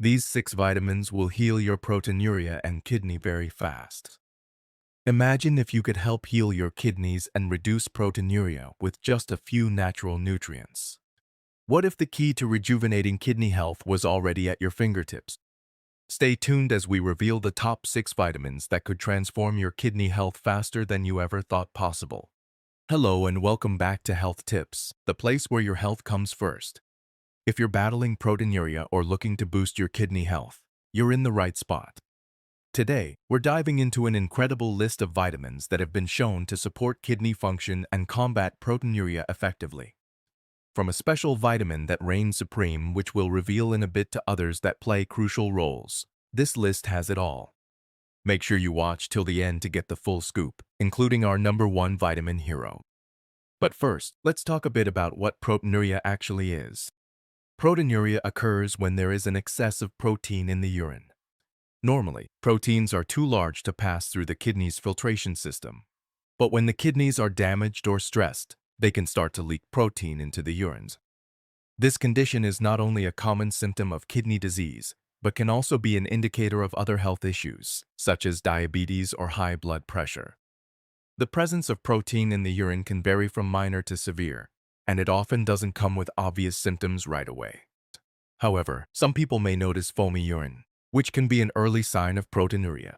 These 6 vitamins will heal your proteinuria and kidney very fast. Imagine if you could help heal your kidneys and reduce proteinuria with just a few natural nutrients. What if the key to rejuvenating kidney health was already at your fingertips? Stay tuned as we reveal the top 6 vitamins that could transform your kidney health faster than you ever thought possible. Hello and welcome back to Health Tips, the place where your health comes first. If you're battling proteinuria or looking to boost your kidney health, you're in the right spot. Today, we're diving into an incredible list of vitamins that have been shown to support kidney function and combat proteinuria effectively. From a special vitamin that reigns supreme, which we'll reveal in a bit, to others that play crucial roles, this list has it all. Make sure you watch till the end to get the full scoop, including our #1 vitamin hero. But first, let's talk a bit about what proteinuria actually is. Proteinuria occurs when there is an excess of protein in the urine. Normally, proteins are too large to pass through the kidney's filtration system. But when the kidneys are damaged or stressed, they can start to leak protein into the urines. This condition is not only a common symptom of kidney disease, but can also be an indicator of other health issues, such as diabetes or high blood pressure. The presence of protein in the urine can vary from minor to severe, and it often doesn't come with obvious symptoms right away. However, some people may notice foamy urine, which can be an early sign of proteinuria.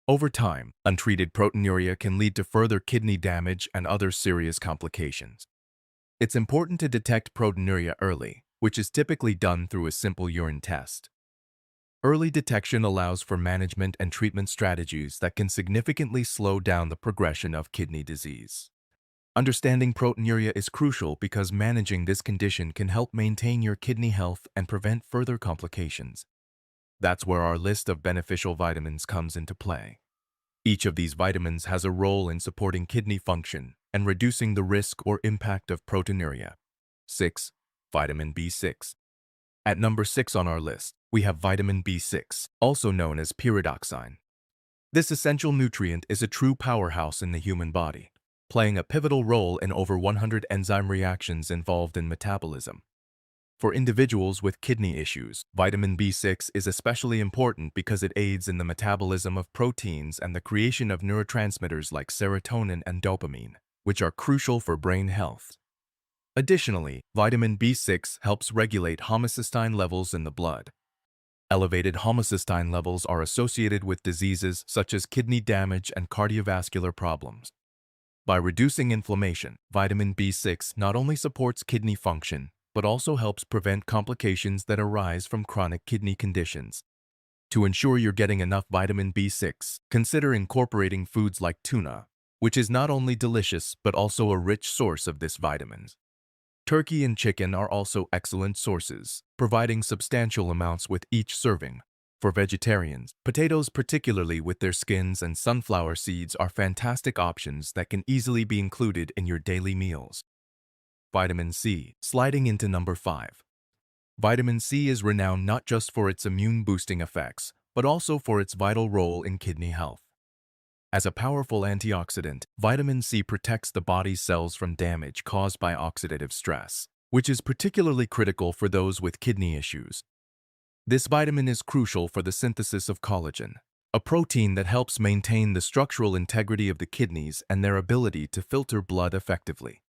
Over time, untreated proteinuria can lead to further kidney damage and other serious complications. It's important to detect proteinuria early, which is typically done through a simple urine test. Early detection allows for management and treatment strategies that can significantly slow down the progression of kidney disease. Understanding proteinuria is crucial because managing this condition can help maintain your kidney health and prevent further complications. That's where our list of beneficial vitamins comes into play. Each of these vitamins has a role in supporting kidney function and reducing the risk or impact of proteinuria. 6. Vitamin B6. At number 6 on our list, we have vitamin B6, also known as pyridoxine. This essential nutrient is a true powerhouse in the human body, playing a pivotal role in over 100 enzyme reactions involved in metabolism. For individuals with kidney issues, vitamin B6 is especially important because it aids in the metabolism of proteins and the creation of neurotransmitters like serotonin and dopamine, which are crucial for brain health. Additionally, vitamin B6 helps regulate homocysteine levels in the blood. Elevated homocysteine levels are associated with diseases such as kidney damage and cardiovascular problems. By reducing inflammation, vitamin B6 not only supports kidney function, but also helps prevent complications that arise from chronic kidney conditions. To ensure you're getting enough vitamin B6, consider incorporating foods like tuna, which is not only delicious but also a rich source of this vitamin. Turkey and chicken are also excellent sources, providing substantial amounts with each serving. For vegetarians, potatoes, particularly with their skins, and sunflower seeds are fantastic options that can easily be included in your daily meals. Vitamin C, sliding into number 5. Vitamin C is renowned not just for its immune-boosting effects, but also for its vital role in kidney health. As a powerful antioxidant, vitamin C protects the body's cells from damage caused by oxidative stress, which is particularly critical for those with kidney issues. This vitamin is crucial for the synthesis of collagen, a protein that helps maintain the structural integrity of the kidneys and their ability to filter blood effectively.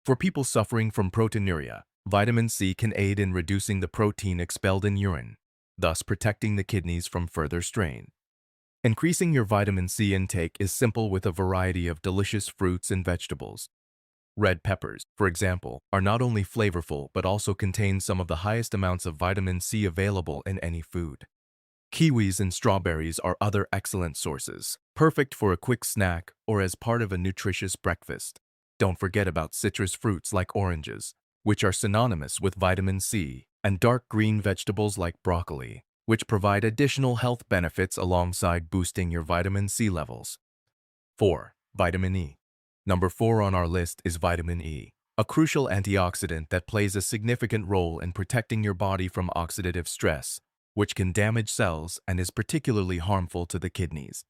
For people suffering from proteinuria, vitamin C can aid in reducing the protein expelled in urine, thus protecting the kidneys from further strain. Increasing your vitamin C intake is simple with a variety of delicious fruits and vegetables. Red peppers, for example, are not only flavorful but also contain some of the highest amounts of vitamin C available in any food. Kiwis and strawberries are other excellent sources, perfect for a quick snack or as part of a nutritious breakfast. Don't forget about citrus fruits like oranges, which are synonymous with vitamin C, and dark green vegetables like broccoli, which provide additional health benefits alongside boosting your vitamin C levels. 4. Vitamin E. Number 4 on our list is vitamin E, a crucial antioxidant that plays a significant role in protecting your body from oxidative stress, which can damage cells and is particularly harmful to the kidneys.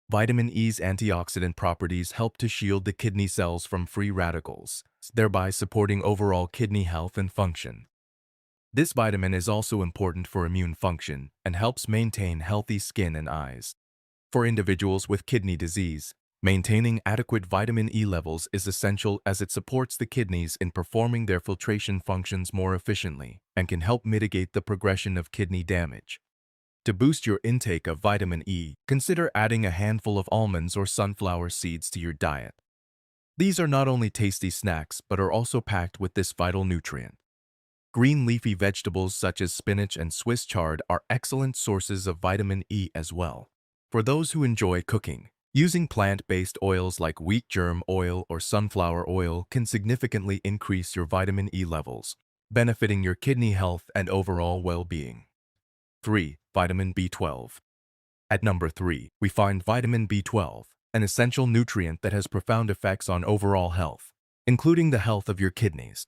Vitamin E's antioxidant properties help to shield the kidney cells from free radicals, thereby supporting overall kidney health and function. This vitamin is also important for immune function and helps maintain healthy skin and eyes. For individuals with kidney disease, maintaining adequate vitamin E levels is essential as it supports the kidneys in performing their filtration functions more efficiently and can help mitigate the progression of kidney damage. To boost your intake of vitamin E, consider adding a handful of almonds or sunflower seeds to your diet. These are not only tasty snacks but are also packed with this vital nutrient. Green leafy vegetables such as spinach and Swiss chard are excellent sources of vitamin E as well. For those who enjoy cooking, using plant-based oils like wheat germ oil or sunflower oil can significantly increase your vitamin E levels, benefiting your kidney health and overall well-being. 3. Vitamin B12. At number 3, we find vitamin B12, an essential nutrient that has profound effects on overall health, including the health of your kidneys.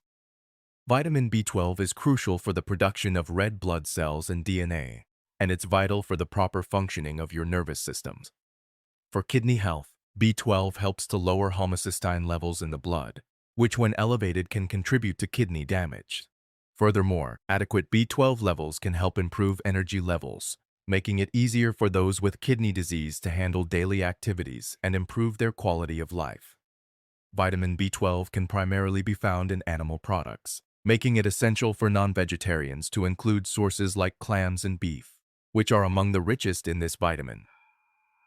Vitamin B12 is crucial for the production of red blood cells and DNA, and it's vital for the proper functioning of your nervous systems. For kidney health, B12 helps to lower homocysteine levels in the blood, which when elevated can contribute to kidney damage. Furthermore, adequate B12 levels can help improve energy levels, making it easier for those with kidney disease to handle daily activities and improve their quality of life. Vitamin B12 can primarily be found in animal products, making it essential for non-vegetarians to include sources like clams and beef, which are among the richest in this vitamin.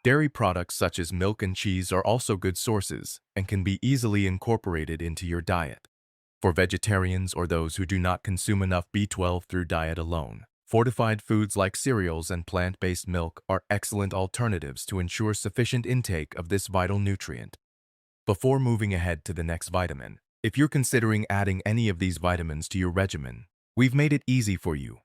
Dairy products such as milk and cheese are also good sources and can be easily incorporated into your diet. For vegetarians or those who do not consume enough B12 through diet alone, fortified foods like cereals and plant-based milk are excellent alternatives to ensure sufficient intake of this vital nutrient. Before moving ahead to the next vitamin, if you're considering adding any of these vitamins to your regimen, we've made it easy for you.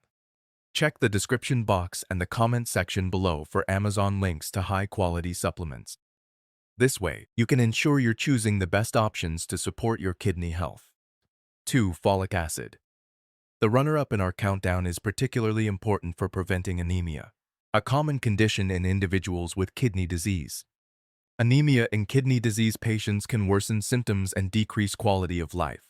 Check the description box and the comment section below for Amazon links to high-quality supplements. This way, you can ensure you're choosing the best options to support your kidney health. 2. Folic acid. The runner-up in our countdown is particularly important for preventing anemia, a common condition in individuals with kidney disease. Anemia in kidney disease patients can worsen symptoms and decrease quality of life.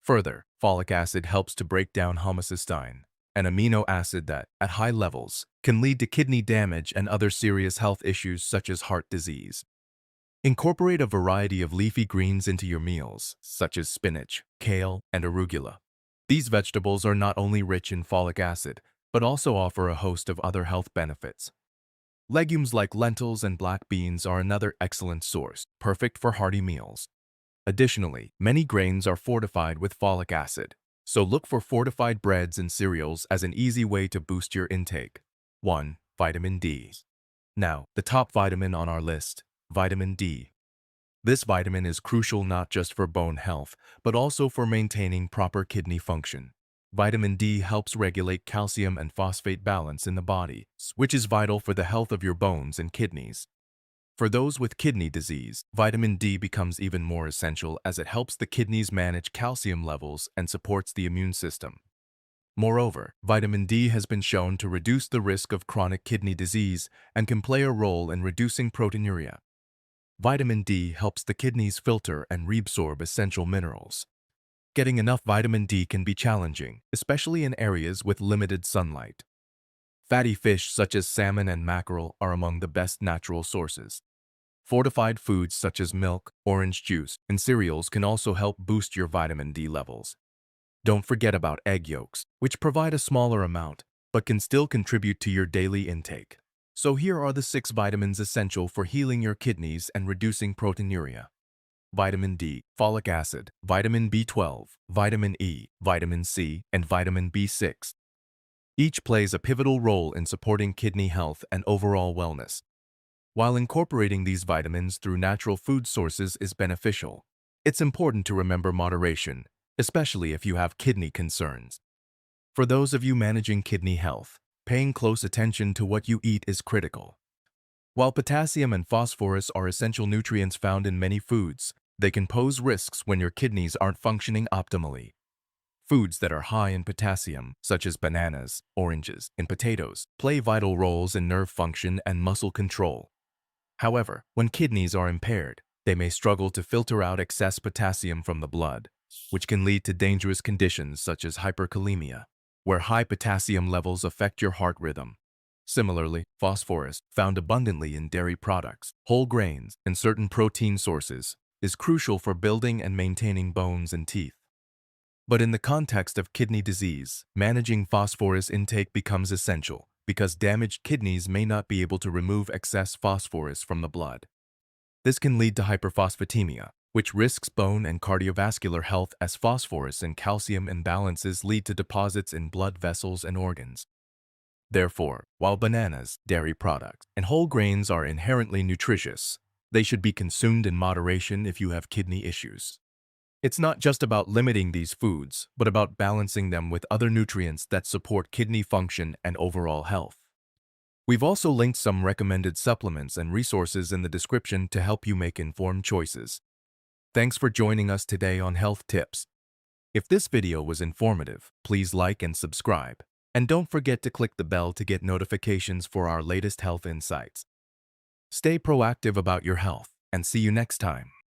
Further, folic acid helps to break down homocysteine, an amino acid that, at high levels, can lead to kidney damage and other serious health issues such as heart disease. Incorporate a variety of leafy greens into your meals, such as spinach, kale, and arugula. These vegetables are not only rich in folic acid, but also offer a host of other health benefits. Legumes like lentils and black beans are another excellent source, perfect for hearty meals. Additionally, many grains are fortified with folic acid, so look for fortified breads and cereals as an easy way to boost your intake. 1. Vitamin D. Now, the top vitamin on our list, vitamin D. This vitamin is crucial not just for bone health, but also for maintaining proper kidney function. Vitamin D helps regulate calcium and phosphate balance in the body, which is vital for the health of your bones and kidneys. For those with kidney disease, vitamin D becomes even more essential as it helps the kidneys manage calcium levels and supports the immune system. Moreover, vitamin D has been shown to reduce the risk of chronic kidney disease and can play a role in reducing proteinuria. Vitamin D helps the kidneys filter and reabsorb essential minerals. Getting enough vitamin D can be challenging, especially in areas with limited sunlight. Fatty fish such as salmon and mackerel are among the best natural sources. Fortified foods such as milk, orange juice, and cereals can also help boost your vitamin D levels. Don't forget about egg yolks, which provide a smaller amount, but can still contribute to your daily intake. So here are the 6 vitamins essential for healing your kidneys and reducing proteinuria. Vitamin D, folic acid, vitamin B12, vitamin E, vitamin C, and vitamin B6. Each plays a pivotal role in supporting kidney health and overall wellness. While incorporating these vitamins through natural food sources is beneficial, it's important to remember moderation, especially if you have kidney concerns. For those of you managing kidney health, paying close attention to what you eat is critical. While potassium and phosphorus are essential nutrients found in many foods, they can pose risks when your kidneys aren't functioning optimally. Foods that are high in potassium, such as bananas, oranges, and potatoes, play vital roles in nerve function and muscle control. However, when kidneys are impaired, they may struggle to filter out excess potassium from the blood, which can lead to dangerous conditions such as hyperkalemia. where high potassium levels affect your heart rhythm. Similarly, phosphorus, found abundantly in dairy products, whole grains, and certain protein sources, is crucial for building and maintaining bones and teeth. But in the context of kidney disease, managing phosphorus intake becomes essential because damaged kidneys may not be able to remove excess phosphorus from the blood. This can lead to hyperphosphatemia, which risks bone and cardiovascular health as phosphorus and calcium imbalances lead to deposits in blood vessels and organs. Therefore, while bananas, dairy products, and whole grains are inherently nutritious, they should be consumed in moderation if you have kidney issues. It's not just about limiting these foods, but about balancing them with other nutrients that support kidney function and overall health. We've also linked some recommended supplements and resources in the description to help you make informed choices. Thanks for joining us today on Health Tips. If this video was informative, please like and subscribe. And don't forget to click the bell to get notifications for our latest health insights. Stay proactive about your health, and see you next time.